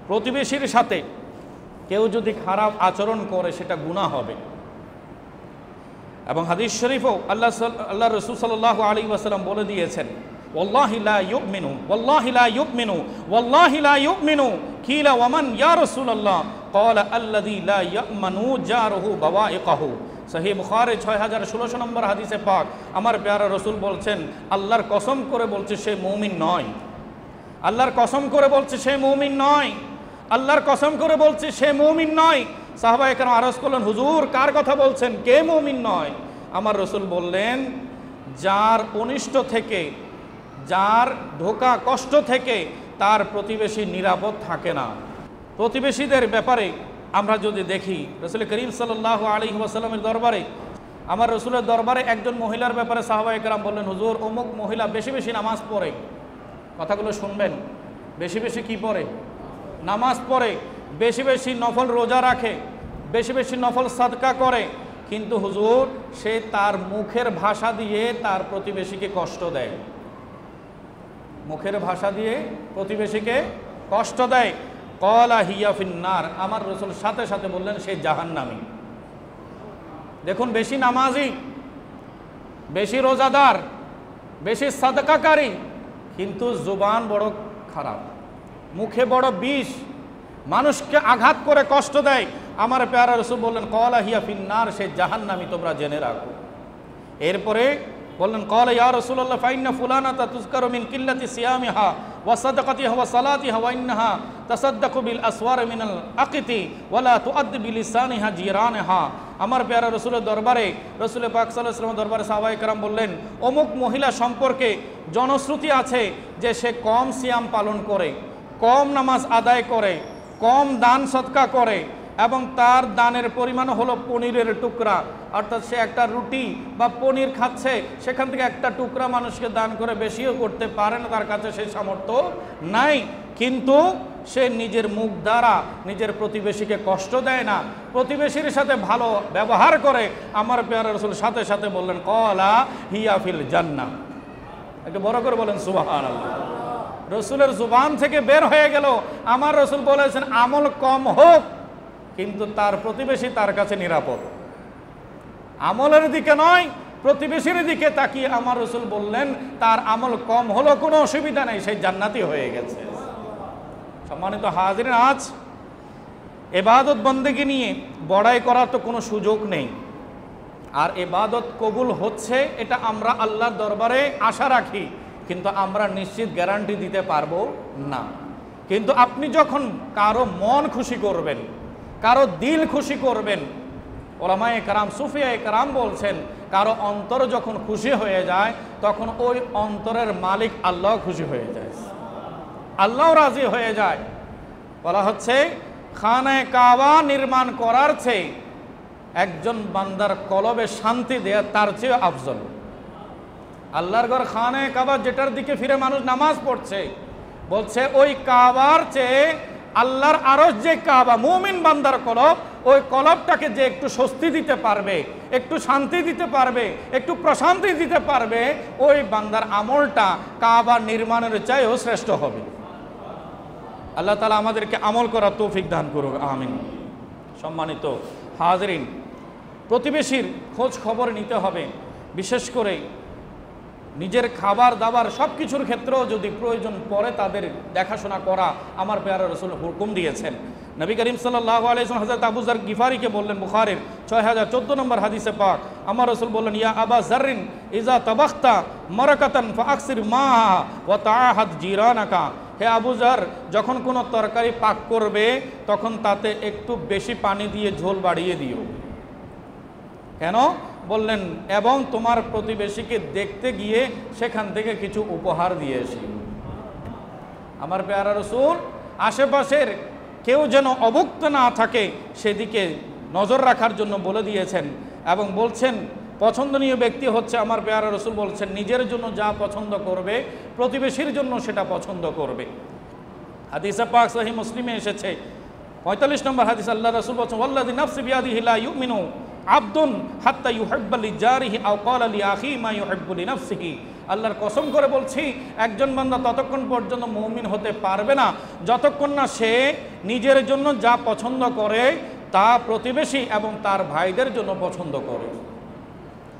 প্রতিবেশীর সাথে কেউ যদি খারাপ আচরণ করে সেটা গুনাহ হবে। এবং হাদিস শরীফও আল্লাহ রাসূল সাল্লাল্লাহু আলাইহি ওয়াসাল্লাম বলে দিয়েছেন, ওয়াল্লাহি লা ইউমিনু ওয়াল্লাহি লা ইউমিনু ওয়াল্লাহি লা ইউমিনু কিলা ওয়ামান ইয়া রাসূলুল্লাহ ক্বালা আল্লাযী লা ইয়ামানু জারুহু বাওয়াইকাহু। সহিহ বুখারী 6016 নম্বর হাদিসে পাক আমার প্যারা রাসূল বলছেন, আল্লাহর কসম করে বলছে সে মুমিন নয়। আল্লাহর কসম করে বলছে সে মুমিন নয়। আল্লাহর কসম করে বলছে সে মুমিন নয়। সাহাবায়ে কেরাম আরজ করলেন, হুজুর কার কথা বলছেন, কে মুমিন নয়? আমার রাসূল বললেন, যার অনিষ্ট থেকে, যার ধোঁকা কষ্ট থেকে তার প্রতিবেশী নিরাপদ থাকে না। প্রতিবেশীদের ব্যাপারে আমরা যদি দেখি, রাসূল করিম সাল্লাল্লাহু আলাইহি ওয়াসাল্লামের দরবারে, আমার রাসূলের দরবারে একজন মহিলার ব্যাপারে সাহাবায়ে কেরাম বললেন, হুজুর অমুক মহিলা বেশি বেশি নামাজ পড়ে। কথাগুলো শুনবেন, বেশি বেশি কি পড়ে? নামাজ পড়ে, বেশি বেশি নফল রোজা রাখে, বেশি বেশি নফল সাদকা করে, কিন্তু হুজুর সে তার মুখের ভাষা দিয়ে তার প্রতিবেশীকে কষ্ট দেয়। মুখের ভাষা দিয়ে প্রতিবেশীকে কষ্ট দেয়। ক্বালা হিয়া ফিন্নার। আমার রাসূল সাথে সাথে বললেন সে জাহান্নামী। দেখুন, বেশি নামাজি, বেশি রোজাদার, বেশি সাদকাকারী, কিন্তু জুবান বড় খারাপ, মুখে বড় বিষ, মানুষকে আঘাত করে কষ্ট দেয়। আমার প্যারা রাসূল বললেন ক্বালা হিয়া ফিন্নার, সে জাহান্নামী, তোমরা জেনে রাখো। এরপরে বললেন ক্বালা ইয়া রাসূলুল্লাহ ফাইন্না ফুলানাতা তুযকারু মিন কিল্লাতি সিয়ামিহা ওয়া সাদাকাতিহা ওয়া সালাতিহা ওয়া ইন্নাহা তাসাদ্দাকু বিল আসওয়ার মিনাল আকিতি ওয়া লা তুআদ্দি বিলিসানিহা জিরানহা। আমার প্যারা রাসূলের দরবারে, রাসূল পাক সাল্লাল্লাহু আলাইহি ওয়াসাল্লামের দরবারে সাহাবায়ে কেরাম বললেন, অমুক মহিলা সম্পর্কে জনশ্রুতি আছে যে সে কম সিয়াম পালন করে, কম নামাজ আদায় করে, কম দান সদকা করে, এবং তার দানের পরিমাণ হলো পনিরের টুকরা। অর্থাৎ সে একটা রুটি বা পনির খাচ্ছে, সেখান থেকে একটা টুকরা মানুষকে দান করে, বেশিও করতে পারে না, তার কাছে সেই সামর্থ্য নাই, কিন্তু সে নিজের মুখ দ্বারা নিজের প্রতিবেশীকে কষ্ট দেয় না, প্রতিবেশীর সাথে ভালো ব্যবহার করে। আমার প্যারা রাসূল সাথে সাথে বললেন ক্বালা হিয়া ফিল জান্নাহ। একটু বড় করে বলেন সুবহানাল্লাহ। রাসূলের জুবান থেকে বের হয়ে গেল, আমার রাসূল বলেছেন আমল কম হোক কিন্তু তার প্রতিবেশী তার কাছে নিরাপদ। আমলের দিকে নয়, প্রতিবেশীর দিকে তাকিয়ে আমার রাসূল বললেন তার আমল কম হলো কোনো অসুবিধা নেই, সেই জান্নাতি হয়ে গেছে। সম্মানিত হাজিরিন, আজ ইবাদত বন্দেগী নিয়ে বড়াই করার তো কোনো সুযোগ নেই। আর ইবাদত কবুল হচ্ছে এটা আমরা আল্লাহর দরবারে আশা রাখি, কিন্তু আমরা নিশ্চিত গ্যারান্টি দিতে পারবো না। কিন্তু আপনি যখন কারো মন খুশি করবেন, কারো দিল খুশি করবেন, ওলামায়ে কেরাম, সুফিয়ায়ে কেরাম বলছেন কারো অন্তর যখন খুশি হয়ে যায় তখন ওই অন্তরের মালিক আল্লাহ খুশি হয়ে যায়, আল্লাহ রাজি হয়ে যায়। বলা হচ্ছে খানায়ে কাবা নির্মাণ করার চেয়ে একজন বান্দার কলবে শান্তি দেয়া তার চেয়ে আফজল। আল্লাহর ঘর খানায়ে কাবা, যেটার দিকে ফিরে মানুষ নামাজ পড়ছে, বলছে ওই কাবার চেয়ে আল্লাহর আরশ যে কাবা, মুমিন বান্দার কলব, ওই কলবটাকে যে একটু স্বস্তি দিতে পারবে, একটু শান্তি দিতে পারবে, একটু প্রশান্তি দিতে পারবে, ওই বান্দার আমলটা কাবা নির্মাণের চাইও শ্রেষ্ঠ হবে। আল্লাহ তাআলা আমাদেরকে আমল করার তৌফিক দান করুক, আমিন। সম্মানিত হাজিরিন, প্রতিবেশীর খোঁজ খবর নিতে হবে, বিশেষ করে নিজের খাবার দাবার সব কিছুর ক্ষেত্রেও যদি প্রয়োজন পড়ে তাদের দেখাশোনা করা আমার প্যারা রাসূল হুকুম দিয়েছেন। নবী করিম সাল্লাল্লাহু আলাইহি ওয়াসাল্লাম হযরত আবু যার গিফারিকে বললেন, বুখারীর 6014 নম্বর হাদিসে পাক, আমার রাসূল বললেন, ইয়া আবা যাররিন ইজা তাবাখতা মারাকাতান ফাআকসির মাহা ওয়া তাআহাদ জিরানাকা। হে আবু যার, যখন কোনো তরকারি পাক করবে তখন তাতে একটু বেশি পানি দিয়ে ঝোল বাড়িয়ে দিও। কেন? বললেন এবং তোমার প্রতিবেশীকে দেখতে গিয়ে সেখান থেকে কিছু উপহার দিয়ে এসি। আমার প্যারা রাসূল আশেপাশের কেউ যেন অভুক্ত না থাকে সেদিকে নজর রাখার জন্য বলে দিয়েছেন, এবং বলছেন পছন্দনীয় ব্যক্তি হচ্ছে, আমার প্যারা রাসূল বলছেন নিজের জন্য যা পছন্দ করবে প্রতিবেশীর জন্য সেটা পছন্দ করবে। হাদিসে পাক সহিহ মুসলিমে এসেছে 45 নম্বর হাদিস, আল্লাহ রাসূল বলেছেন, ওয়াল্লাযী নাফসি বিয়াদিহি লা ইউমিনু আবদুন হাত্তা ইউহিব্বা লিজারিহি আও ক্বালা লিআখি মা ইউহিব্বু লিনাফসিহি। আল্লাহর কসম করে বলছি, একজন বান্দা ততক্ষণ পর্যন্ত মুমিন হতে পারবে না যতক্ষণ না সে নিজের জন্য যা পছন্দ করে তা প্রতিবেশী এবং তার ভাইদের জন্য পছন্দ করে।